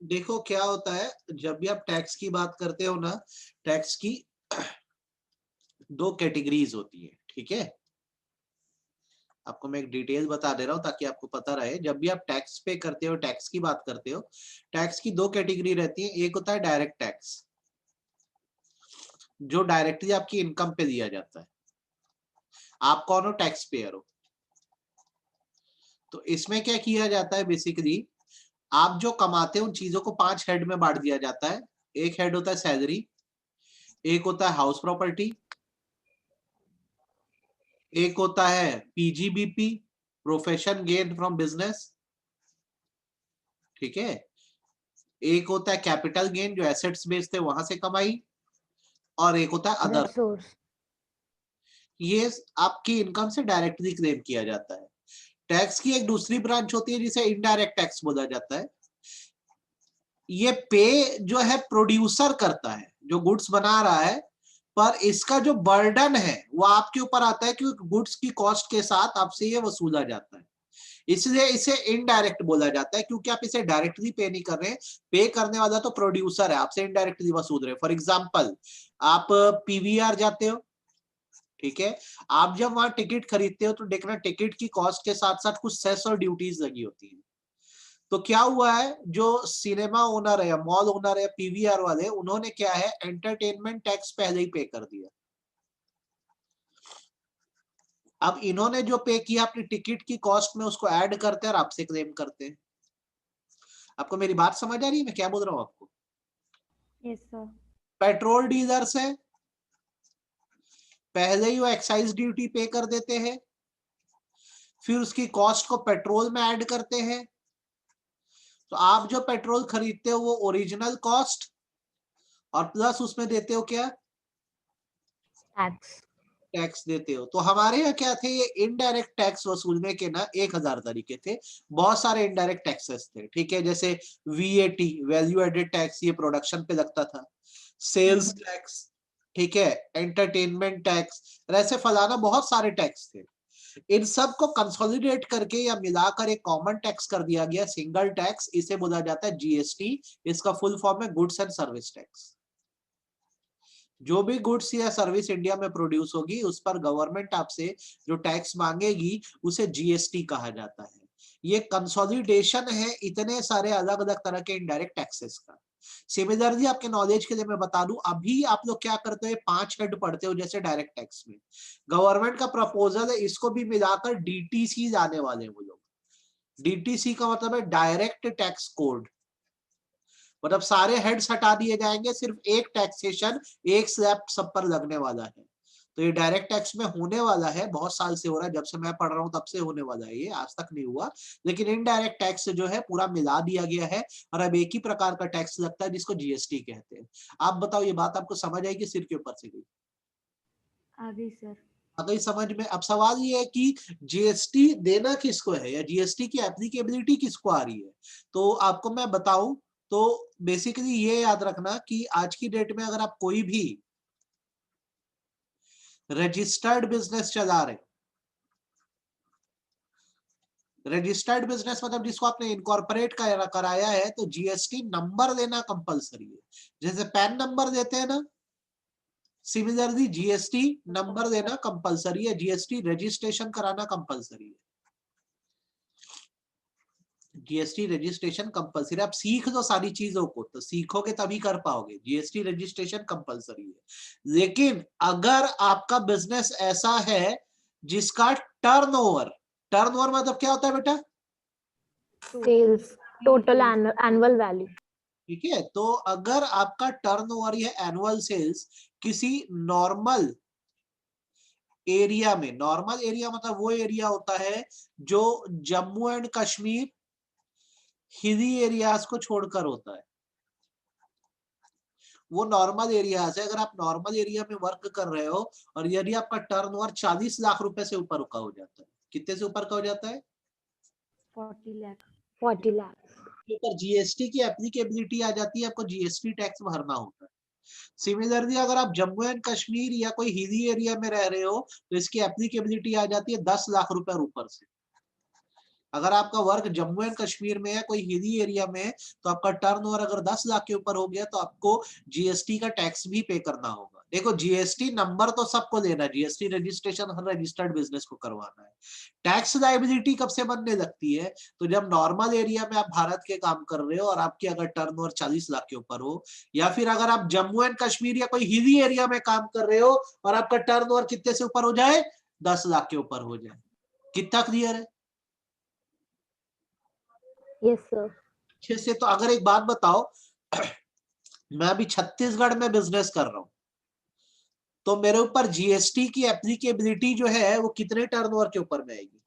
देखो क्या होता है, जब भी आप टैक्स की बात करते हो ना, टैक्स की दो कैटेगरीज होती है, ठीक है। आपको मैं एक डिटेल बता दे रहा हूँ ताकि आपको पता रहे। जब भी आप टैक्स पे करते हो, टैक्स की बात करते हो, टैक्स की दो कैटेगरी रहती है। एक होता है डायरेक्ट टैक्स, जो डायरेक्टली आपकी इनकम पे दिया जाता है। आप कौन हो? टैक्स पेयर हो। तो इसमें क्या किया जाता है, बेसिकली आप जो कमाते हो उन चीजों को 5 हेड में बांट दिया जाता है। एक हेड होता है सैलरी, एक होता है हाउस प्रॉपर्टी, एक होता है PGBP, profession gain from business, ठीक है। एक होता है कैपिटल गेन, जो एसेट्स बेचते वहां से कमाई, और एक होता है अदर। सोर्स। ये आपकी इनकम से डायरेक्टली क्लेम किया जाता है। टैक्स की एक दूसरी ब्रांच होती है जिसे इनडायरेक्ट टैक्स बोला जाता है। ये पे जो है प्रोड्यूसर करता है, जो गुड्स बना रहा है, पर इसका जो बर्डन है वो आपके ऊपर आता है, क्योंकि गुड्स की कॉस्ट के साथ आपसे ये वसूला जाता है। इसलिए इसे इनडायरेक्ट बोला जाता है, क्योंकि आप इसे डायरेक्टली पे नहीं कर रहे हैं। पे करने वाला तो प्रोड्यूसर है, आपसे इनडायरेक्टली वसूल रहे हैं। फॉर एग्जाम्पल, आप पीवीआर जाते हो, ठीक है। आप जब वहां टिकट खरीदते हो तो देखना टिकट की कॉस्ट के साथ साथ कुछ सेस और ड्यूटीज लगी होती है। तो क्या हुआ है, जो सिनेमा ओनर है या मॉल ओनर है, पीवीआर वाले, उन्होंने क्या है, एंटरटेनमेंट टैक्स पहले ही पे कर दिया। अब इन्होंने जो पे किया अपनी टिकट की कॉस्ट में, उसको ऐड करते हैं और आपसे क्लेम करते हैं। आपको मेरी बात समझ आ रही है मैं क्या बोल रहा हूँ आपको? Yes sir. पेट्रोल डीलर्स है, पहले ही वो एक्साइज ड्यूटी पे कर देते हैं, फिर उसकी कॉस्ट को पेट्रोल में ऐड करते हैं। तो आप जो पेट्रोल खरीदते हो वो ओरिजिनल कॉस्ट, और प्लस उसमें देते हो क्या? टैक्स। टैक्स देते हो। तो हमारे यहाँ क्या थे, ये इनडायरेक्ट टैक्स वसूलने के ना 1000 तरीके थे। बहुत सारे इनडायरेक्ट टैक्सेस थे, ठीक है। जैसे वीएटी, वैल्यू एडेड टैक्स, ये प्रोडक्शन पे लगता था। सेल्स टैक्स, ठीक है। एंटरटेनमेंट टैक्स, ऐसे फलाना बहुत सारे टैक्स थे। इन सब को कंसोलिडेट करके या मिलाकर एक कॉमन टैक्स कर दिया गया, सिंगल टैक्स। इसे बोला जाता है जीएसटी। इसका फुल फॉर्म है गुड्स एंड सर्विस टैक्स। जो भी गुड्स या सर्विस इंडिया में प्रोड्यूस होगी, उस पर गवर्नमेंट आपसे जो टैक्स मांगेगी, उसे जीएसटी कहा जाता है। ये कंसोलिडेशन है इतने सारे अलग अलग तरह के इनडायरेक्ट टैक्सेस का। सिमिलरली आपके नॉलेज के लिए मैं बता दूं, अभी आप लोग क्या करते हो, 5 हेड पढ़ते हो जैसे डायरेक्ट टैक्स में। गवर्नमेंट का प्रपोजल है, इसको भी मिलाकर डीटीसी लाने वाले हैं वो लोग। डीटीसी का मतलब है डायरेक्ट टैक्स कोड। मतलब सारे हेड्स हटा दिए जाएंगे, सिर्फ एक टैक्सेशन, एक स्लैब सब पर लगने वाला है। तो ये डायरेक्ट टैक्स में होने वाला है, बहुत साल से हो रहा है, जब से मैं पढ़ रहा हूँ तब से होने वाला है, ये आज तक नहीं हुआ। लेकिन इनडायरेक्ट टैक्स जो है पूरा मिला दिया गया है, और अब एक ही प्रकार का टैक्स लगता है जिसको जीएसटी कहते हैं। आप बताओ, ये बात आपको समझ आएगी, सिर के ऊपर से गई? आ गई सर। आ गई समझ में? अब सवाल ये है कि जीएसटी देना किसको है, या जीएसटी की एप्लीकेबिलिटी किसको आ रही है। तो आपको मैं बताऊं, तो बेसिकली ये याद रखना कि आज की डेट में अगर आप कोई भी रजिस्टर्ड बिजनेस चला रहे, रजिस्टर्ड बिजनेस मतलब जिसको आपने इनकॉर्पोरेट कराया है, तो जीएसटी नंबर देना कंपलसरी है। जैसे पैन नंबर देते हैं ना, सिमिलरली जीएसटी नंबर देना कंपलसरी है, जीएसटी रजिस्ट्रेशन कराना कंपलसरी है। GST registration compulsory. आप सीख दो सारी चीजों को, तो सीखोगे तभी कर पाओगे। जीएसटी रजिस्ट्रेशन कंपलसरी है। लेकिन अगर आपका बिजनेस ऐसा है जिसका टर्नओवर, टर्नओवर मतलब क्या होता है बेटा? Sales, total annual value. ठीक है, तो अगर आपका टर्नओवर या एनुअल सेल्स किसी नॉर्मल एरिया में, नॉर्मल एरिया मतलब वो एरिया होता है जो Jammu and Kashmir hilly areas को छोड़कर होता है, वो नॉर्मल एरिया है। अगर आप नॉर्मल एरिया में वर्क कर रहे हो, और यदि आपका टर्नओवर 40 लाख रुपए से ऊपर का हो जाता है, कितने से ऊपर का हो जाता है? 40 लाख। 40 लाख। के ऊपर जीएसटी की एप्लीकेबिलिटी आ जाती है, आपको जीएसटी टैक्स भरना होता है। सिमिलरली अगर आप जम्मू एंड कश्मीर या कोई हिली एरिया में रह रहे हो, तो इसकी एप्लीकेबिलिटी आ जाती है 10 लाख रुपए और ऊपर से। अगर आपका वर्क जम्मू एंड कश्मीर में है, कोई हिली एरिया में है, तो आपका टर्नओवर अगर 10 लाख के ऊपर हो गया तो आपको जीएसटी का टैक्स भी पे करना होगा। देखो जीएसटी नंबर तो सबको देना है, जीएसटी रजिस्ट्रेशन हर रजिस्टर्ड बिजनेस को करवाना है। टैक्स लायबिलिटी कब से बनने लगती है? तो जब नॉर्मल एरिया में आप भारत के काम कर रहे हो और आपकी अगर टर्नओवर 40 लाख के ऊपर हो, या फिर अगर आप जम्मू एंड कश्मीर या कोई हिली एरिया में काम कर रहे हो और आपका टर्नओवर कितने से ऊपर हो जाए? 10 लाख के ऊपर हो जाए। कितना क्लियर है? Yes sir. अच्छे से। तो अगर एक बात बताओ, मैं अभी छत्तीसगढ़ में बिजनेस कर रहा हूं, तो मेरे ऊपर जीएसटी की एप्लीकेबिलिटी जो है वो कितने टर्नओवर के ऊपर में आएगी?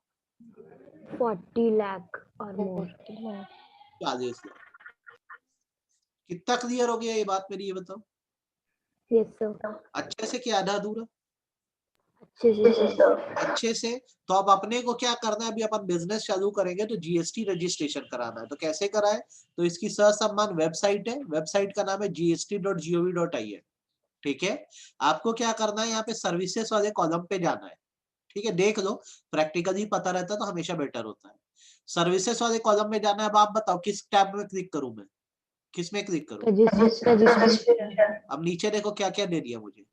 40 लाख और मोर। 40 लाख। कितना क्लियर हो गया ये बात मेरी, ये बताओ। Yes sir. अच्छे से कि आधा अधूरा? अच्छे से सर। अच्छे से। तो अब अपने को क्या करना है, अभी अपन बिजनेस चालू करेंगे तो जीएसटी रजिस्ट्रेशन कराना है। तो कैसे कराए? तो इसकी ससम्मान वेबसाइट है, वेबसाइट का नाम है gst.gov.in। ठीक है, आपको क्या करना है, यहाँ पे सर्विसेज वाले कॉलम पे जाना है। ठीक है, देख लो, प्रैक्टिकली पता रहता है तो हमेशा बेटर होता है। सर्विसेज वाले कॉलम में जाना है। अब आप बताओ किस टैब में क्लिक करूं मैं, किस में क्लिक करूं? रजिस्ट्रेशन। अब नीचे देखो क्या क्या दे दिया मुझे।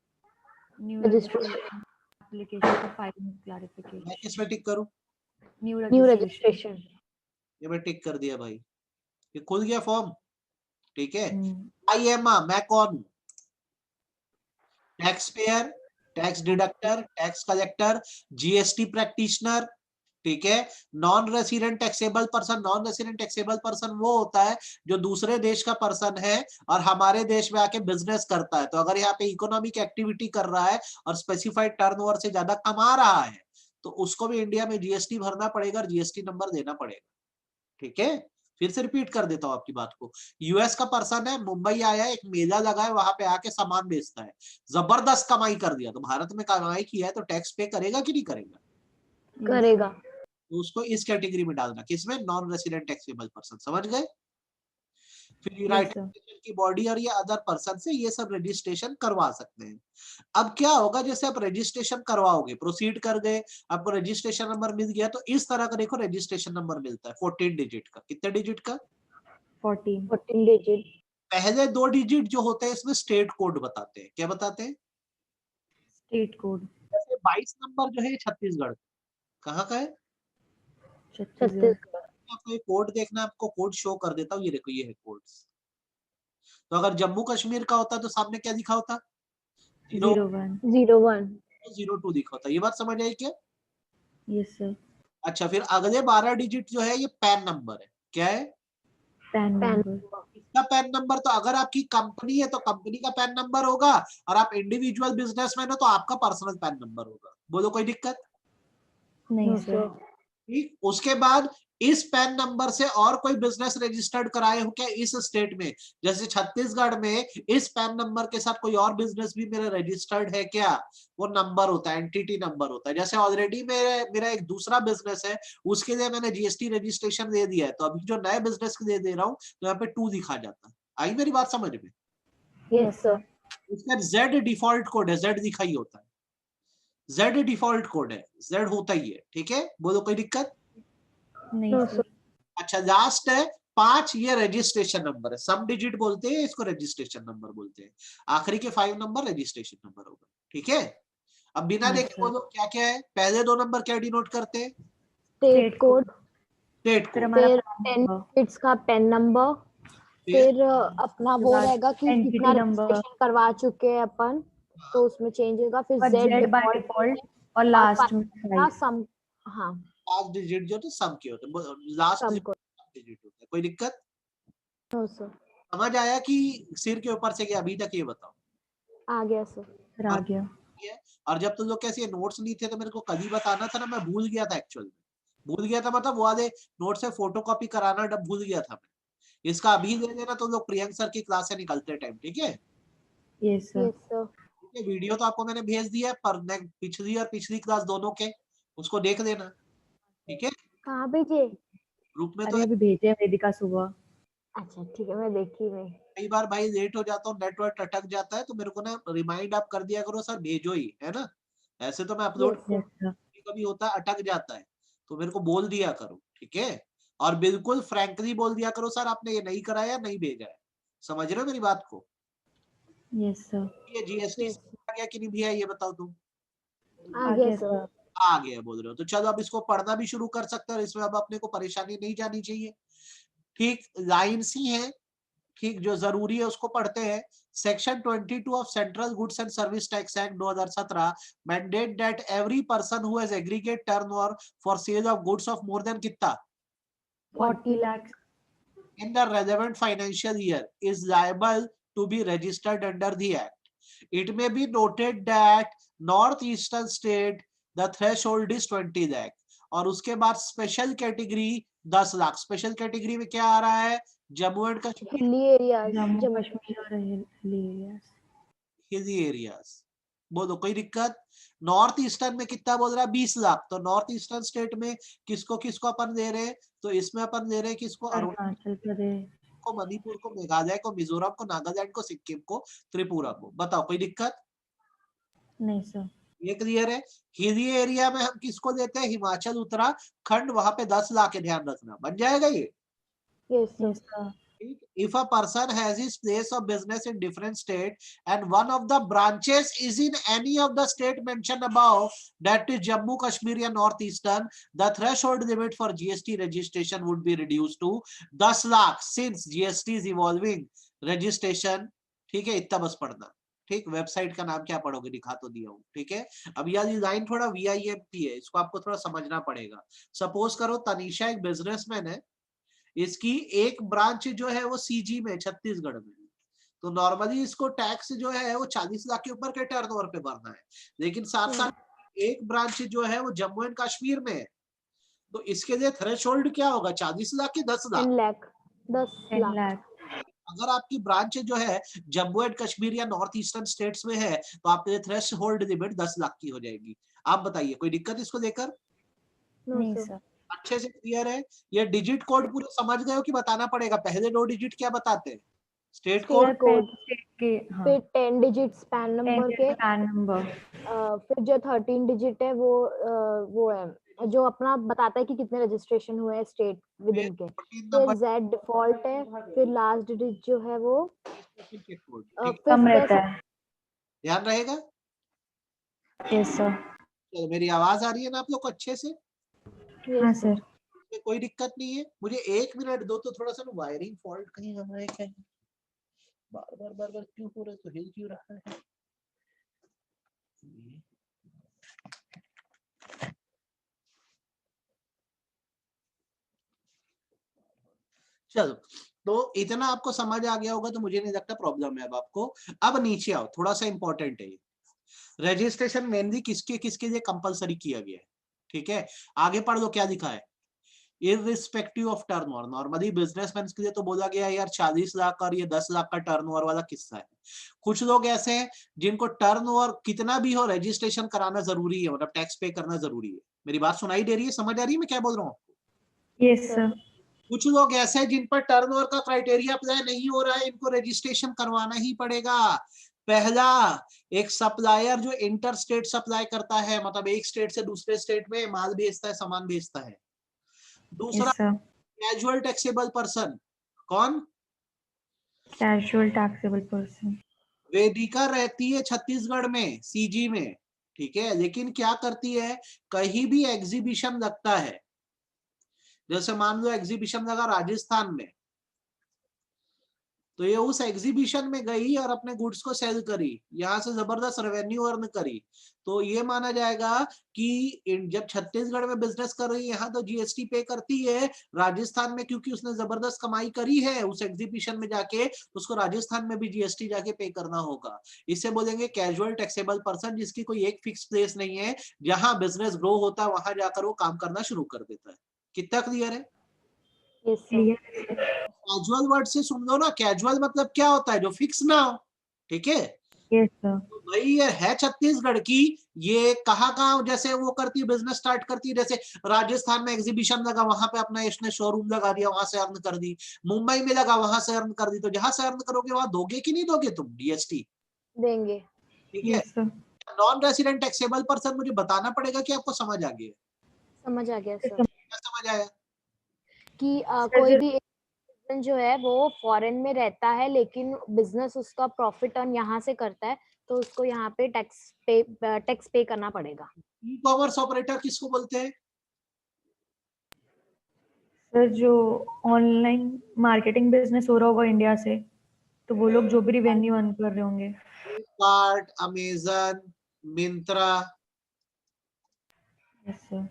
Registration. application for filing clarification. मैं किस में टिक करूं? New new registration. रजिस्ट्रेशन। ये मैं टिक कर दिया भाई, ये खुल गया फॉर्म। ठीक है, Hmm. आई एम मैं कौन हूं? Tax payer, tax deductor, tax collector, GST practitioner. ठीक है, non resident taxable person. Non resident taxable person वो होता है जो दूसरे देश का पर्सन है और हमारे देश में आके बिजनेस करता है। तो अगर यहाँ पे इकोनॉमिक एक्टिविटी कर रहा है और स्पेसिफाइड टर्नओवर से ज्यादा कमा रहा है तो उसको भी इंडिया में जीएसटी भरना पड़ेगा और जीएसटी नंबर देना पड़ेगा। ठीक है, फिर से रिपीट कर देता हूं आपकी बात को। यूएस का पर्सन है, मुंबई आया है, एक मेला लगा है, वहां पे आके सामान बेचता है, जबरदस्त कमाई कर दिया, तो भारत में कमाई किया है तो टैक्स पे करेगा कि नहीं करेगा? करेगा। तो उसको इस कैटेगरी में डालना, किसमें? Non resident taxable person. समझ गए? फिर Yes, यूनाइटेड sir. नेशन की बॉडी और ये अदर पर्सन से ये सब रजिस्ट्रेशन करवा सकते हैं। अब क्या होगा, जैसे आप रजिस्ट्रेशन करवाओगे, प्रोसीड कर गए, आपको रजिस्ट्रेशन नंबर मिल गया, तो इस तरह का देखो रजिस्ट्रेशन नंबर मिलता है 14 डिजिट का। कितने डिजिट का? 14. 14 डिजिट। पहले 2 डिजिट जो होते हैं इसमें स्टेट कोड बताते हैं। क्या बताते हैं? State code. जैसे 22 नंबर जो है ये छत्तीसगढ़ का। कहाँ का है? Chhattisgarh. छत्तीसगढ़। आपको ये कोड देखना, आपको कोड शो कर देता हूँ, ये देखो ये है कोड्स। तो अगर जम्मू कश्मीर का होता तो सामने क्या लिखा होता? 01. 01। 02 लिखा होता। ये बात समझ आई क्या? Yes, sir. अच्छा, फिर अगले 12 डिजिट जो है ये पैन नंबर है। क्या है? PAN pan number. इसका पैन नंबर, तो अगर आपकी कंपनी है तो कंपनी का पैन नंबर होगा, और आप इंडिविजुअल बिजनेसमैन हो तो आपका पर्सनल पैन नंबर होगा। बोलो कोई दिक्कत? नहीं नो sir. सर। ठीक, उसके बाद इस पैन नंबर से और कोई बिजनेस रजिस्टर्ड कराए हो क्या इस स्टेट में? जैसे छत्तीसगढ़ में इस पैन नंबर के साथ कोई और बिजनेस भी मेरा रजिस्टर्ड है क्या? वो नंबर होता है, एंटिटी नंबर होता है। जैसे ऑलरेडी मेरा एक दूसरा बिजनेस है, उसके लिए मैंने जीएसटी रजिस्ट्रेशन दे दिया है, तो अभी जो नए बिजनेस के लिए दे रहा हूँ तो यहाँ पे 2 दिखा जाता है। आई मेरी बात समझ में? Yes sir. उसका जेड डिफॉल्ट कोड है, जेड दिखाई होता है, जेड डिफॉल्ट कोड है, जेड होता ही है। ठीक है, बोलो कोई दिक्कत? नहीं नो sir. सर। अच्छा, लास्ट है 5, ये रजिस्ट्रेशन नंबर है। सम डिजिट बोलते हैं इसको, रजिस्ट्रेशन नंबर बोलते हैं। आखिरी के 5 नंबर रजिस्ट्रेशन नंबर होगा। ठीक है, अब बिना Yes, देखे sir. बोलो क्या क्या है। पहले 2 नंबर क्या डिनोट करते हैं? State State code. code. State फिर कोड। हमारा फिर PAN 10 number. डिजिट्स का पेन नंबर। फिर अपना उसके वो बाद रहेगा कि entity कितना number. रजिस्ट्रेशन करवा चुके हैं अपन, तो उसमें चेंज होगा। फिर और Z Z by default default और और last में फाइनल 5. सम। हाँ, लास्ट डिजिट जो तो सम के होते हैं, लास्ट सम कोड। डिजिट होता है। कोई दिक्कत? No sir. समझ आया कि सिर के ऊपर से क्या अभी तक? ये बताओ। आ गया सर। फिर आ गया. है। और जब तुम लोग कैसे नोट्स नहीं थे तो मेरे को कल ही बताना था ना, मैं भूल गया था एक्चुअल में। भूल गया था मतलब वो वाले नोट से फोटो कॉपी कराना डब भूल गया था मैं। इसका अभी दे देना तो लोग प्रियंक सर की क्लास से निकलते टाइम। ठीक है, Yes sir. Yes sir. ठीक है, वीडियो तो आपको मैंने भेज दिया है, पर पिछली और पिछली क्लास दोनों के उसको देख लेना। ठीक है, कहाँ भेजे? ग्रुप में तो अरे अभी भेजे वेदिका सुबह. अच्छा ठीक है, मैं देखी नहीं। कई बार भाई लेट हो जाता हूँ, नेटवर्क अटक जाता है, तो मेरे को ना रिमाइंड आप कर दिया करो सर भेजो ही, है ना? ऐसे तो मैं upload yes Yes sir. sir. कभी होता है, अटक जाता है, तो मेरे को बोल दिया करो। ठीक है, और बिल्कुल फ्रैंकली बोल दिया करो सर आपने ये नहीं कराया, नहीं भेजा है। समझ रहे हो मेरी बात को? Yes sir. ये जीएसटी Yes. आ गया कि नहीं भैया, ये बताओ तुम। आ आ गया गया सर। सर। आ गया बोल रहे हो, तो चलो अब इसको पढ़ना भी शुरू कर सकते हैं, इसमें अब अपने को परेशानी नहीं जानी चाहिए। ठीक, लाइन सी है, ठीक, जो जरूरी है उसको पढ़ते हैं। Section 22 of central goods and service tax act 2017 mandate that every person who has aggregate turnover for sale of goods of more than कितना 40 lakhs. in the relevant financial year is liable to be registered under the act. It may be noted that northeastern state the threshold is 20 lakh और उसके बाद special category 10 lakh. Special category में क्या आ रहा है? Jammu and Kashmir, hilly areas, Jammu Kashmir और hilly areas. Hilly areas. बोलो कोई दिक्कत? नॉर्थ ईस्टर्न में कितना बोल रहा है? 20 लाख। तो नॉर्थ ईस्टर्न स्टेट में किसको किसको अपन दे रहे हैं? तो इसमें अपन दे रहे हैं किसको? अरुणाचल प्रदेश को, मणिपुर को, मेघालय को, मिजोरम को, नागालैंड को, सिक्किम को, त्रिपुरा को। बताओ कोई दिक्कत? नहीं सर। ये क्लियर है? हिली एरिया में हम किसको देते हैं? हिमाचल, उत्तराखंड, वहां पे 10 लाख है, ध्यान रखना। बन जाएगा ये? Yes yes sir. Sir. If a person has his place of business in different state and one of the branches is in any of the state mentioned above, that is Jammu, Kashmir या North Eastern, the threshold limit for GST registration would be reduced to 10 lakh since GST is evolving registration। ठीक है, इतना बस पढ़ना। ठीक, website का नाम क्या पढ़ोगे, दिखा तो दिया हूँ। ठीक है, अब यह लाइन थोड़ा VIMP है, इसको आपको थोड़ा समझना पड़ेगा। सपोज करो तनीषा एक बिजनेसमैन है, इसकी एक ब्रांच जो है वो सीजी में, छत्तीसगढ़ में। तो नॉर्मली इसको टैक्स जो है वो 40 लाख के ऊपर के टर्नओवर पे भरना है, लेकिन साथ साथ एक ब्रांच जो है वो जम्मू एंड कश्मीर में है। तो इसके लिए थ्रेशोल्ड क्या होगा? 40 लाख की 10 लाख? 10 लाख, 10 10 लाख। लाख। अगर आपकी ब्रांच जो है जम्मू एंड कश्मीर या नॉर्थ ईस्टर्न स्टेट्स में है तो आपके लिए थ्रेशोल्ड लिमिट 10 लाख की हो जाएगी। आप बताइए कोई दिक्कत इसको लेकर? नो नहीं सर। सर। अच्छे से क्लियर है? ये डिजिट कोड पूरे समझ गए हो कि बताना पड़ेगा? पहले 2 डिजिट क्या बताते हैं? State code. State code, state के हाँ फिर 10 डिजिट्स पैन 10 नंबर के, पैन नंबर। फिर जो 13 डिजिट है वो है जो अपना बताता है कि कितने रजिस्ट्रेशन हुए हैं स्टेट विद इन के। 14 फिर नंबर जेड डिफॉल्ट है, फिर लास्ट डिजिट जो है वो सर्टिफिकेट कोड। कम फिफ्थ रहता है। है। ध्यान रहेगा? Yes sir. चलो, मेरी आवाज आ रही है ना आप लोग को अच्छे से? हाँ यस सर। इसमें कोई दिक्कत नहीं है? मुझे 1 मिनट दो, तो थोड़ा सा ना वायरिंग फॉल्ट कहीं हमारे कहीं बार बार बार बार क्यों हो रहा है, तो हिल क्यों रहा है? चलो, तो इतना आपको समझ आ गया होगा, तो मुझे नहीं लगता प्रॉब्लम है अब आपको। अब नीचे आओ, थोड़ा सा इंपॉर्टेंट है। रजिस्ट्रेशन मेनली किसके किसके लिए कंपलसरी किया गया है? ठीक है, आगे पढ़ लो क्या लिखा है। Irrespective of turnover, normally businessman के लिए तो बोला गया है यार 40 लाख और ये 10 लाख का टर्नओवर वाला किस्सा है। कुछ लोग ऐसे हैं जिनको टर्नओवर कितना भी हो रजिस्ट्रेशन कराना जरूरी है, मतलब टैक्स पे करना जरूरी है। मेरी बात सुनाई दे रही है? समझ आ रही है मैं क्या बोल रहा हूँ? Yes sir. कुछ लोग ऐसे हैं जिन पर टर्नओवर का क्राइटेरिया अप्लाई नहीं हो रहा है, इनको रजिस्ट्रेशन करवाना ही पड़ेगा। पहला, एक सप्लायर जो इंटर स्टेट सप्लाई करता है, मतलब एक स्टेट से दूसरे स्टेट में माल भेजता है, सामान भेजता है। दूसरा, yes sir. Casual taxable person. कौन? Casual taxable person. वेदिका रहती है छत्तीसगढ़ में, सीजी में। ठीक है, लेकिन क्या करती है, कहीं भी एग्जीबिशन लगता है, जैसे मान लो एग्जीबिशन लगा राजस्थान में, तो ये उस एग्जीबिशन में गई और अपने गुड्स को सेल करी, यहाँ से जबरदस्त रेवेन्यू अर्न करी, तो ये माना जाएगा कि जब छत्तीसगढ़ में बिजनेस कर रही है यहाँ तो जीएसटी पे करती है। राजस्थान में क्योंकि उसने जबरदस्त कमाई करी है उस एग्जीबिशन में जाके, तो उसको राजस्थान में भी जीएसटी जाके पे करना होगा। इसे बोलेंगे कैजुअल टैक्सेबल पर्सन, जिसकी कोई एक फिक्स प्लेस नहीं है, जहां बिजनेस ग्रो होता है वहां जाकर वो काम करना शुरू कर देता है। कितना क्लियर है? Yes sir. Clear. Casual word से सुन लो ना, कैजुअल मतलब क्या होता है? जो फिक्स ना हो। ठीक है, यस सर। तो भाई ये है छत्तीसगढ़ की, ये कहाँ कहाँ जैसे वो करती है, बिजनेस स्टार्ट करती है, जैसे राजस्थान में एग्जीबिशन लगा वहां पे अपना इसने शोरूम लगा दिया, वहां से अर्न कर दी। मुंबई में लगा वहां से अर्न कर दी। तो जहां से अर्न करोगे वहां दोगे कि नहीं दोगे तुम जीएसटी? देंगे। ठीक है, yes sir. Non resident taxable person, मुझे बताना पड़ेगा कि आपको समझ आ गया? समझझ आ गया सर। क्या समझ आया? कि सर कोई जो भी person जो है वो फॉरेन में रहता है लेकिन बिजनेस उसका प्रॉफिट अर्न यहाँ से करता है, तो उसको यहाँ पे टैक्स पे करना पड़ेगा। ई कॉमर्स ऑपरेटर किसको बोलते हैं? सर जो ऑनलाइन मार्केटिंग बिजनेस हो रहा होगा इंडिया से, तो वो लोग जो भी रेवेन्यू अर्न कर रहे होंगे। Flipkart, Amazon, Myntra, yes sir.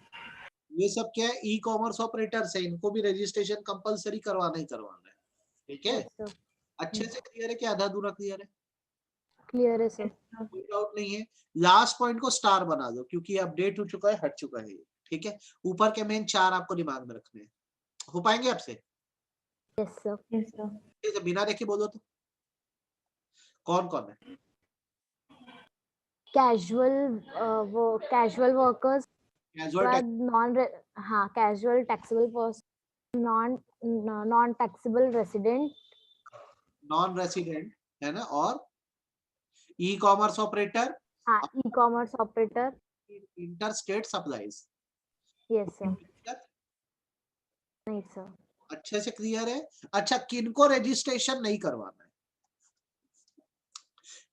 ये सब क्या है? ई कॉमर्स ऑपरेटर्स है, इनको भी रजिस्ट्रेशन कंपलसरी करवाना ही करवाना है। ठीक है, यस सर, अच्छे से क्लियर है कि आधा अधूरा क्लियर है? क्लियर है सर। Yes sir. कोई डाउट नहीं है? लास्ट पॉइंट को स्टार बना दो क्योंकि ये अपडेट हो चुका है, हट चुका है ये। ठीक है, ऊपर के मेन 4 आपको दिमाग में रखने हैं। हो पाएंगे आपसे? Yes sir. Yes sir. ठीक है, बिना देखे बोलो तो कौन कौन है? कैजुअल वो कैजुअल वर्कर्स, कैजुअल बाद नॉन, हाँ casual taxable person, non taxable resident, non resident है ना, और ई कॉमर्स ऑपरेटर, हाँ e commerce operator. Inter state supplies. Yes sir. नहीं सर। अच्छे से क्लियर है? अच्छा, किनको रजिस्ट्रेशन नहीं करवाना है?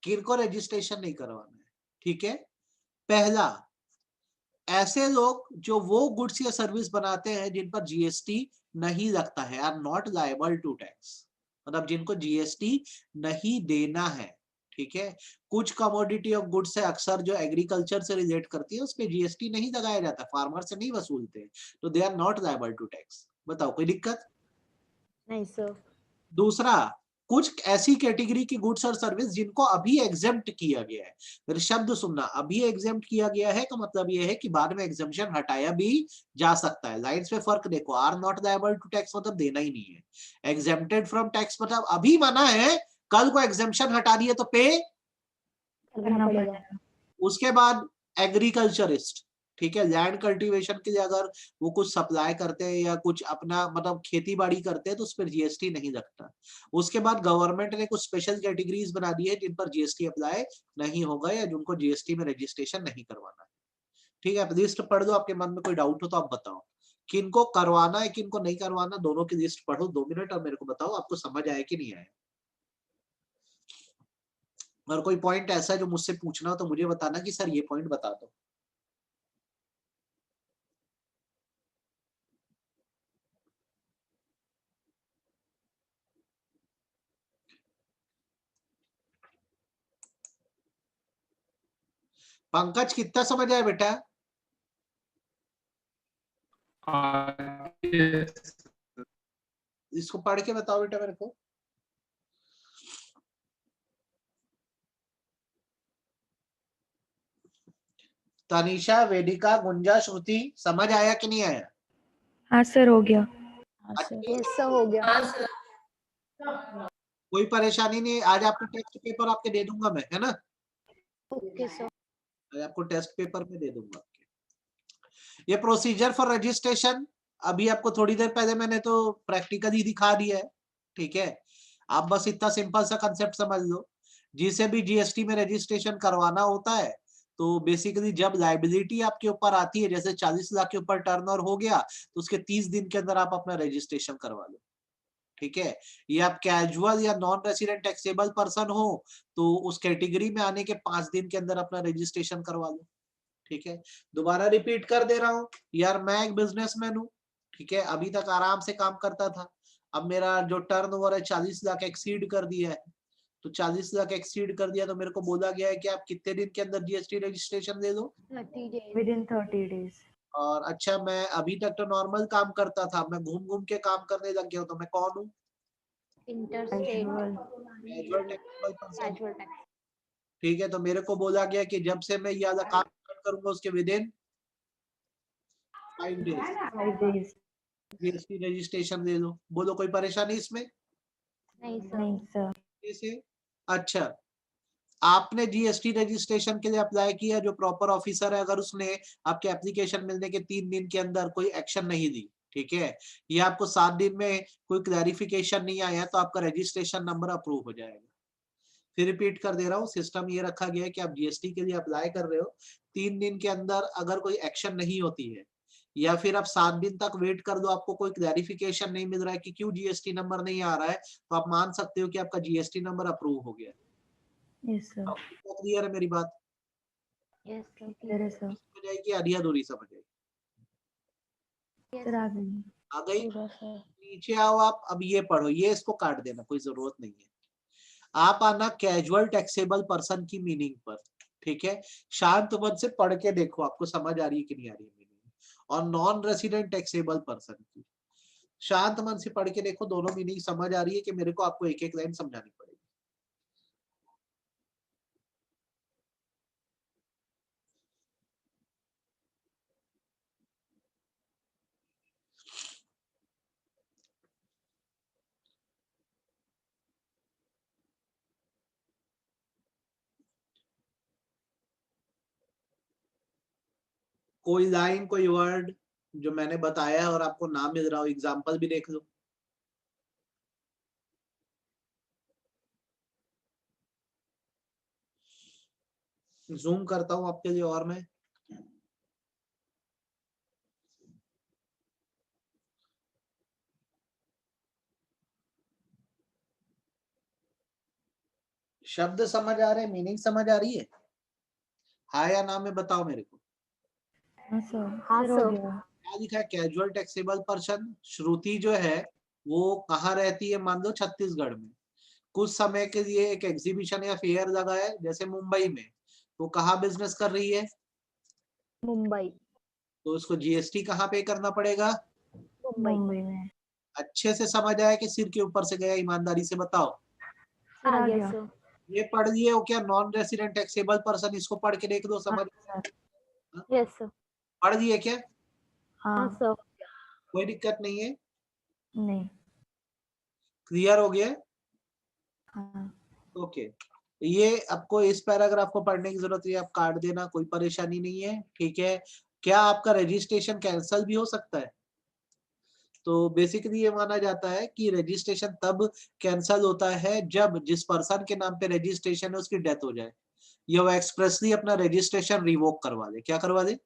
किनको रजिस्ट्रेशन नहीं करवाना है? ठीक है, पहला, ऐसे लोग जो वो गुड्स या सर्विस बनाते हैं जिन पर जीएसटी नहीं लगता है, are not liable to tax, मतलब जिनको जीएसटी नहीं देना है। ठीक है, कुछ कमोडिटी ऑफ गुड्स है अक्सर जो एग्रीकल्चर से रिलेट करती है, उस पे जीएसटी नहीं लगाया जाता, फार्मर से नहीं वसूलते, तो they are not liable to tax. बताओ कोई दिक्कत? नहीं सर। दूसरा, कुछ ऐसी कैटेगरी की गुड्स और सर्विस जिनको अभी एग्जेम्प्ट किया गया है। फिर शब्द सुनना, अभी एग्जेम्प्ट किया गया है का मतलब यह है कि बाद में एग्जेम्पशन हटाया भी जा सकता है। लाइन्स में फर्क देखो, are not liable to tax मतलब देना ही नहीं है, एग्जेम्प्टेड फ्रॉम टैक्स मतलब अभी मना है, कल को एग्जेम्पशन हटा दिए तो पे करना पड़ेगा। उसके बाद एग्रीकल्चरिस्ट, ठीक है, लैंड कल्टीवेशन के लिए अगर वो कुछ सप्लाई करते हैं या कुछ अपना मतलब खेती बाड़ी करते हैं तो उस पर जीएसटी नहीं लगता। उसके बाद गवर्नमेंट ने कुछ स्पेशल कैटेगरीज बना दी है जिन पर जीएसटी अप्लाई नहीं होगा या जिनको जीएसटी में रजिस्ट्रेशन नहीं करवाना। ठीक है, लिस्ट पढ़ दो, आपके मन में कोई डाउट हो तो आप बताओ किनको करवाना है किनको नहीं करवाना, दोनों की लिस्ट पढ़ो 2 मिनट और मेरे को बताओ आपको समझ आया कि नहीं आया। और कोई पॉइंट ऐसा है जो मुझसे पूछना हो तो मुझे बताना कि सर ये पॉइंट बता दो। पंकज कितना समझ आया बेटा? इसको पढ़ के बताओ बेटा मेरे को। तनिषा, वेदिका, गुंजा, श्रुति, समझ आया कि नहीं आया? हाँ सर, हो गया। यस सर, हो गया। कोई परेशानी नहीं, आज आपको टेस्ट पेपर आपके दे दूंगा मैं, है ना? Okay sir. आज आपको टेस्ट पेपर में दे दूंगा आपके। ये प्रोसीजर फॉर रजिस्ट्रेशन अभी आपको थोड़ी देर पहले मैंने तो प्रैक्टिकली दिखा दिया है। ठीक है, आप बस इतना सिंपल सा कंसेप्ट समझ लो, जिसे भी जीएसटी में रजिस्ट्रेशन करवाना होता है तो बेसिकली जब लाइबिलिटी आपके ऊपर आती है, जैसे 40 लाख के ऊपर टर्नओवर हो गया तो उसके 30 दिन के अंदर आप अपना रजिस्ट्रेशन करवा लो। ठीक है, ये आप कैजुअल या नॉन रेसिडेंट टैक्सेबल पर्सन हो तो उस कैटेगरी में आने के 5 दिन के अंदर अपना रजिस्ट्रेशन करवा लो। ठीक है, दोबारा रिपीट कर दे रहा हूँ यार, मैं एक बिजनेसमैन हूँ। ठीक है, अभी तक आराम से काम करता था, अब मेरा जो टर्नओवर है 40 लाख एक्सीड कर दिया है, तो 40 लाख एक्सीड कर दिया तो मेरे को बोला गया है कि आप कितने दिन के अंदर जीएसटी रजिस्ट्रेशन दे दो। 30 days। Within 30 days. और अच्छा, मैं अभी तक तो नॉर्मल काम करता था, मैं घूम घूम के काम करने लग गया हूँ, तो मैं कौन हूँ? Interstate casual taxable person. Casual tax. ठीक है, तो मेरे को बोला गया कि जब से मैं ये वाला काम स्टार्ट करूंगा उसके within 5 days 5 days. GST registration दे दो। बोलो कोई परेशानी इसमें? नहीं सर। नहीं सर। से अच्छा, आपने जीएसटी रजिस्ट्रेशन के लिए अप्लाई किया, जो प्रॉपर ऑफिसर है अगर उसने आपके एप्लीकेशन मिलने के 3 दिन के अंदर कोई एक्शन नहीं दी, ठीक है, या आपको 7 दिन में कोई क्लैरिफिकेशन नहीं आया तो आपका रजिस्ट्रेशन नंबर अप्रूव हो जाएगा। फिर रिपीट कर दे रहा हूँ, सिस्टम ये रखा गया है कि आप जीएसटी के लिए अप्लाई कर रहे हो, 3 दिन के अंदर अगर कोई एक्शन नहीं होती है या फिर आप 7 दिन तक वेट कर दो, आपको कोई क्लैरिफिकेशन नहीं मिल रहा है कि क्यों जीएसटी नंबर नहीं आ रहा है, तो आप मान सकते हो कि आपका जीएसटी नंबर अप्रूव हो गया है। Yes sir. क्लियर है मेरी बात? यस सर, क्लियर है सर। समझ आएगी, आधी अधूरी समझ आएगी? सर आ गई। आ गई? पूरा सर। नीचे आओ आप, अब ये पढ़ो, ये इसको काट देना, कोई जरूरत नहीं है। आप आना कैजुअल टैक्सेबल पर्सन की मीनिंग पर, ठीक है? शांत मन से पढ़ के देखो आपको समझ आ रही है कि नहीं आ रही है मीनिंग, और नॉन रेसिडेंट टैक्सेबल पर्सन की शांत मन से पढ़ के देखो, दोनों मीनिंग समझ आ रही है कि मेरे को आपको एक एक लाइन समझानी पड़ेगी। कोई लाइन, कोई वर्ड जो मैंने बताया है और आपको ना मिल रहा हो, एग्जाम्पल भी देख लो। जूम करता हूं आपके लिए और मैं। शब्द समझ आ रहे हैं, मीनिंग समझ आ रही है? हाँ या ना में बताओ मेरे को। हाँ सर। हाँ सर हो सर। गया। क्या लिखा है? Casual taxable person. श्रुति जो है वो कहाँ रहती है? मान लो छत्तीसगढ़ में, कुछ समय के लिए एक एग्जीबिशन या फेयर लगा है जैसे मुंबई में, तो कहाँ बिजनेस कर रही है? मुंबई। तो उसको जीएसटी कहाँ पे करना पड़ेगा? मुंबई। मुंबई में। अच्छे से समझ आया कि सिर के ऊपर से गया? ईमानदारी से बताओ। सर आ आ गया गया। सर। ये पढ़ लिए हो क्या? नॉन रेसिडेंट टैक्सेबल पर्सन, इसको पढ़ के देख दो, हाँ समझ। सर। Yes sir. पढ़ लिए क्या? हाँ हाँ। सर। कोई दिक्कत नहीं है? नहीं। क्लियर हो गया? हाँ। ओके। ये आपको इस पैराग्राफ को पढ़ने की जरूरत है, आप काट देना, कोई परेशानी नहीं है, ठीक है? क्या आपका रजिस्ट्रेशन कैंसिल भी हो सकता है? तो बेसिकली ये माना जाता है कि रजिस्ट्रेशन तब कैंसिल होता है जब जिस पर्सन के नाम पे रजिस्ट्रेशन है उसकी डेथ हो जाए, या वो एक्सप्रेसली अपना रजिस्ट्रेशन रिवोक करवा दे। क्या करवा दे?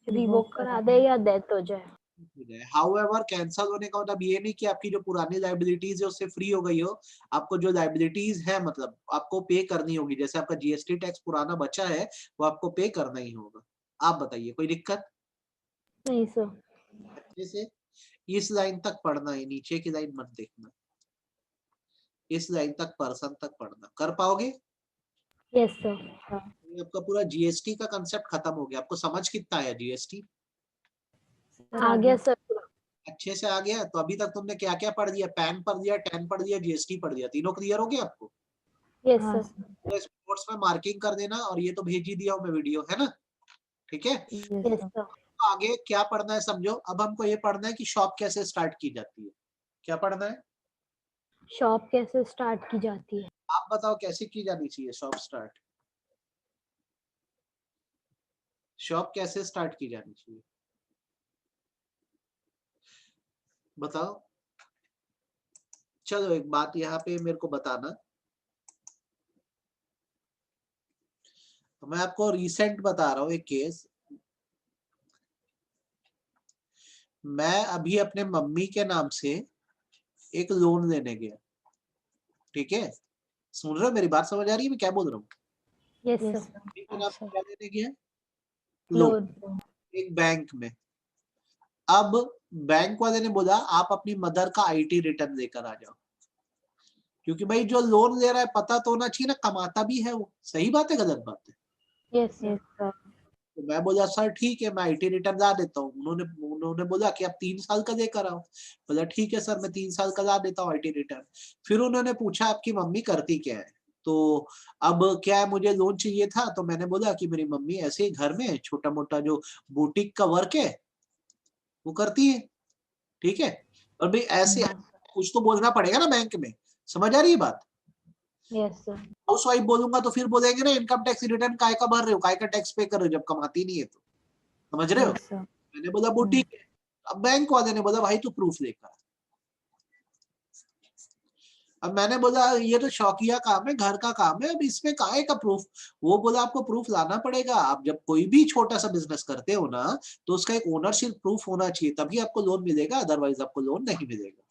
रिवोक करा दे या डेथ हो जाए। हाउएवर कैंसिल होने का मतलब ये नहीं कि आपकी जो पुरानी लाइबिलिटीज है उससे फ्री हो गई हो। आपको जो लाइबिलिटीज है मतलब आपको पे करनी होगी, जैसे आपका जीएसटी टैक्स पुराना बचा है वो आपको पे करना ही होगा। आप बताइए, कोई दिक्कत? नहीं सर। अच्छे से इस लाइन तक पढ़ना है, नीचे की लाइन मत देखना, इस लाइन तक पर्सन तक पढ़ना। कर पाओगे? Yes sir. ये आपका पूरा जीएसटी का कंसेप्ट खत्म हो गया। आपको समझ कितना आया जीएसटी? सर आ गया सर पूरा। अच्छे से आ गया? तो अभी तक तुमने क्या क्या पढ़ दिया? पैन पढ़ दिया, टैन पढ़ दिया, जीएसटी पढ़ दिया, तीनों क्लियर हो गया आपको? यस हाँ सर। तो इस नोट्स में मार्किंग कर देना, और ये तो भेज ही दिया हूं मैं वीडियो, है ना? ठीक है? Yes yes sir. सर। तो आगे क्या पढ़ना है समझो। अब हमको ये पढ़ना है कि शॉप कैसे स्टार्ट की जाती है। क्या पढ़ना है? शॉप कैसे स्टार्ट की जाती है? आप बताओ कैसे की जानी चाहिए शॉप स्टार्ट? शॉप कैसे स्टार्ट की जानी चाहिए बताओ। चलो एक बात यहाँ पे मेरे को बताना, मैं आपको रिसेंट बता रहा हूँ एक केस। मैं अभी अपने मम्मी के नाम से एक लोन लेने गया, ठीक है? सुन रहे हो मेरी बात? समझ आ रही है मैं क्या बोल रहा हूँ? Yes yes sir. Sir. Mummy के नाम से क्या लेने गया? लोन। लोन, एक बैंक में। अब बैंक वाले ने बोला आप अपनी मदर का आईटी रिटर्न लेकर आ जाओ, क्योंकि भाई जो लोन ले रहा है पता तो होना चाहिए ना, कमाता भी है वो। सही बात है गलत बात है? Yes sir. Yes sir. तो मैं बोला सर ठीक है मैं आईटी रिटर्न ला देता हूँ। उन्होंने बोला कि आप 3 साल का लेकर आओ। बोला ठीक है सर मैं 3 साल का ला देता हूँ आईटी रिटर्न। फिर उन्होंने पूछा आपकी मम्मी करती क्या है? तो अब क्या है, मुझे लोन चाहिए था, तो मैंने बोला कि मेरी मम्मी ऐसे ही घर में छोटा मोटा जो बुटीक का वर्क है वो करती है, ठीक है? और भाई ऐसे कुछ तो बोलना पड़ेगा ना बैंक में। समझ आ रही है बात? Yes sir. हाउस वाइफ बोलूंगा तो फिर बोलेंगे ना इनकम टैक्स रिटर्न काय का भर रहे हो, काय का टैक्स पे कर रहे हो जब कमाती नहीं है तो। समझ रहे हो? Yes sir. मैंने बोला बुटीक है। अब बैंक वाले ने बोला भाई तू प्रूफ लेकर। अब मैंने बोला ये तो शौकिया काम है, घर का काम है, अब इसमें काहे का प्रूफ? वो बोला आपको प्रूफ लाना पड़ेगा। आप जब कोई भी छोटा सा बिजनेस करते हो ना, तो उसका एक ओनरशिप प्रूफ होना चाहिए, तभी आपको लोन मिलेगा, अदरवाइज आपको लोन नहीं मिलेगा।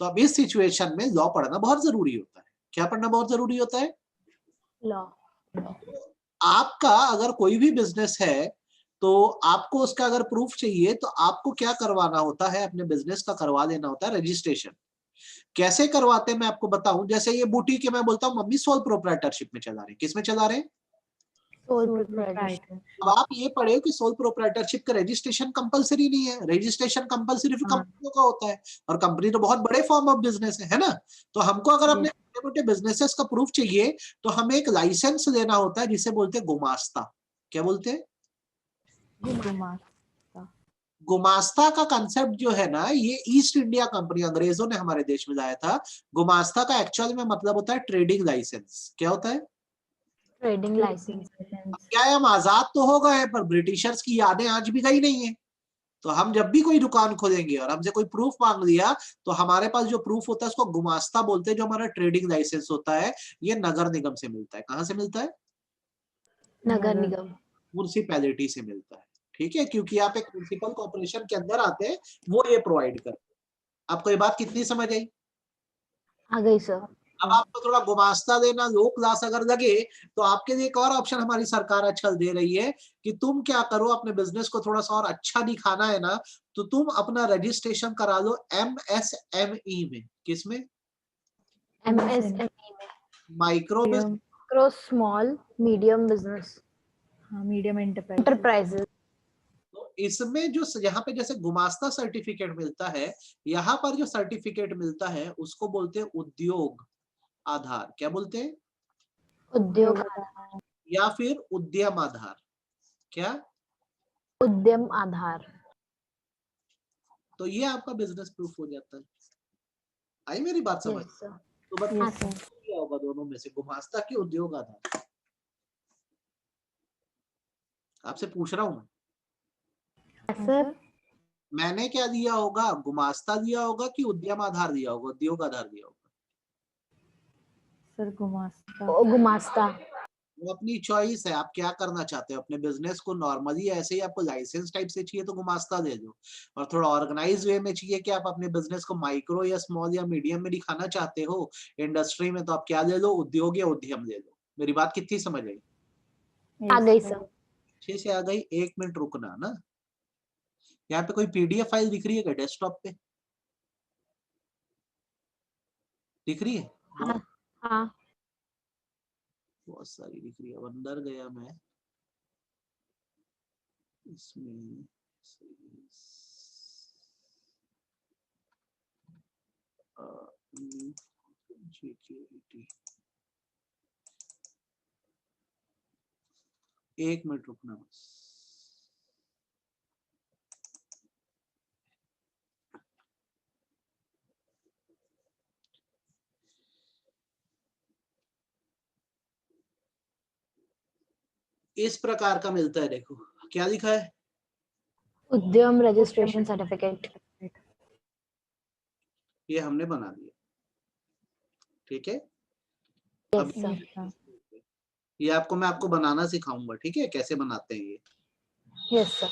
तो अब इस सिचुएशन में लॉ पढ़ना बहुत जरूरी होता है। क्या पढ़ना बहुत जरूरी होता है? लॉ। आपका अगर कोई भी बिजनेस है तो आपको उसका अगर प्रूफ चाहिए तो आपको क्या करवाना होता है? अपने बिजनेस का करवा लेना होता है रजिस्ट्रेशन। कैसे करवाते हैं मैं आपको बताऊं। जैसे ये बुटीक है, मैं बोलता हूँ मम्मी सोल प्रोप्राइटरशिप में चला रहे हैं। किस में चला रहे हैं? Sole sole proprietorship. अब आप ये पढ़े हो कि सोल प्रोप्राइटरशिप का रजिस्ट्रेशन कंपलसरी नहीं है। रजिस्ट्रेशन कंपलसरी फिर हाँ। कंपनियों का होता है, और कंपनी तो बहुत बड़े फॉर्म ऑफ बिजनेस है ना। तो हमको अगर अपने छोटे मोटे बिजनेसेस का प्रूफ चाहिए तो हमें एक लाइसेंस लेना होता है, जिसे बोलते हैं गुमास्ता। क्या बोलते हैं? गुमास्ता का कंसेप्ट जो है ना, ये ईस्ट इंडिया कंपनी, अंग्रेजों ने हमारे देश में लाया था। गुमास्ता का एक्चुअल में मतलब होता है ट्रेडिंग लाइसेंस। क्या होता है? Trading license. क्या है, हम आजाद तो हो गए पर ब्रिटिशर्स की यादें आज भी गई नहीं है। तो हम जब भी कोई दुकान खोलेंगे और हमसे कोई प्रूफ मांग लिया, तो हमारे पास जो प्रूफ होता है उसको गुमास्ता बोलते हैं, जो हमारा ट्रेडिंग लाइसेंस होता है। ये नगर निगम से मिलता है। कहाँ से मिलता है? नगर निगम। म्युनिसिपैलिटी से मिलता है। ठीक है, क्योंकि आप एक म्युनिसिपल कॉर्पोरेशन के अंदर आते हैं, वो ये प्रोवाइड करते हैं। आपको ये बात कितनी समझ आई? आ गई सर। अब आपको थोड़ा गुमास्ता देना लो क्लास अगर लगे, तो आपके लिए एक और ऑप्शन हमारी सरकार आजकल दे रही है कि तुम क्या करो, अपने बिजनेस को थोड़ा सा और अच्छा दिखाना है ना, तो तुम अपना रजिस्ट्रेशन करा लो MSME में। किसमें? MSME में। Micro micro small medium business. हाँ, मीडियम एंटरप्राइजेस। तो इसमें जो यहाँ पे जैसे गुमास्ता सर्टिफिकेट मिलता है, यहाँ पर जो सर्टिफिकेट मिलता है उसको बोलते हैं उद्योग आधार। क्या बोलते हैं? उद्योग। या फिर उद्यम आधार। क्या? उद्यम आधार। तो ये आपका बिजनेस प्रूफ हो जाता है। आई मेरी बात समझ? Yes sir. तो बस हाँ सर। क्या होगा दोनों में से, गुमास्ता की उद्योग आधार? आपसे पूछ रहा हूं मैं। सर मैंने क्या दिया होगा? गुमास्ता दिया होगा कि उद्यम आधार दिया होगा, उद्योग आधार दिया होगा? सर गुमास्ता। गुमास्ता। वो अपनी चॉइस है, आप क्या करना चाहते हो अपने बिजनेस को। नॉर्मली ऐसे ही आपको लाइसेंस टाइप से चाहिए तो गुमास्ता दे दो, और थोड़ा ऑर्गेनाइज वे में चाहिए कि आप अपने बिजनेस को माइक्रो या स्मॉल या मीडियम में दिखाना चाहते हो इंडस्ट्री में, तो आप क्या ले लो? उद्योग या उद्यम ले लो। मेरी बात कितनी समझ आई? आ गई सर। अच्छे से आ गई। 1 मिनट रुकना ना। यहाँ पे कोई PDF फाइल दिख रही है क्या डेस्कटॉप पे? दिख रही है? हाँ। हाँ। बहुत सारी दिख रही है। अब अंदर गया मैं इसमें। GKET। 1 मिनट रुकना बस। इस प्रकार का मिलता है, देखो क्या लिखा है? उद्यम रजिस्ट्रेशन सर्टिफिकेट। ये हमने बना दिया। ठीक है, अब यस सर। ये आपको बनाना सिखाऊंगा। ठीक है, कैसे बनाते हैं ये। Yes sir.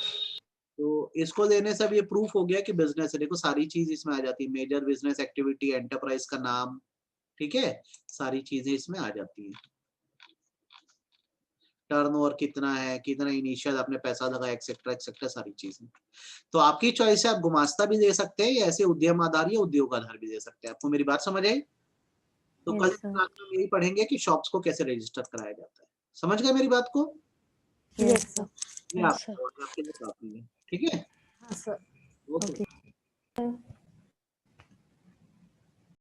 तो इसको लेने से अब ये प्रूफ हो गया कि बिजनेस है। देखो सारी चीज इसमें आ जाती है, मेजर बिजनेस एक्टिविटी, एंटरप्राइज का नाम। ठीक है, सारी चीजें इसमें आ जाती है। टर्नओवर कितना है, कितना इनिशियल आपने पैसा लगाया, एक्सेट्रा एक्सेट्रा सारी चीजें। तो आपकी चॉइस है, आप गुमास्ता भी दे सकते हैं या ऐसे उद्यम आधार या उद्योग आधार भी दे सकते हैं। आपको मेरी बात समझ आई? तो कल क्लास में यही पढ़ेंगे कि शॉप्स को कैसे रजिस्टर कराया जाता है। समझ गए मेरी बात को? Yes sir. ये आपके लिए काफी है। ठीक है, हाँ सर। ओके।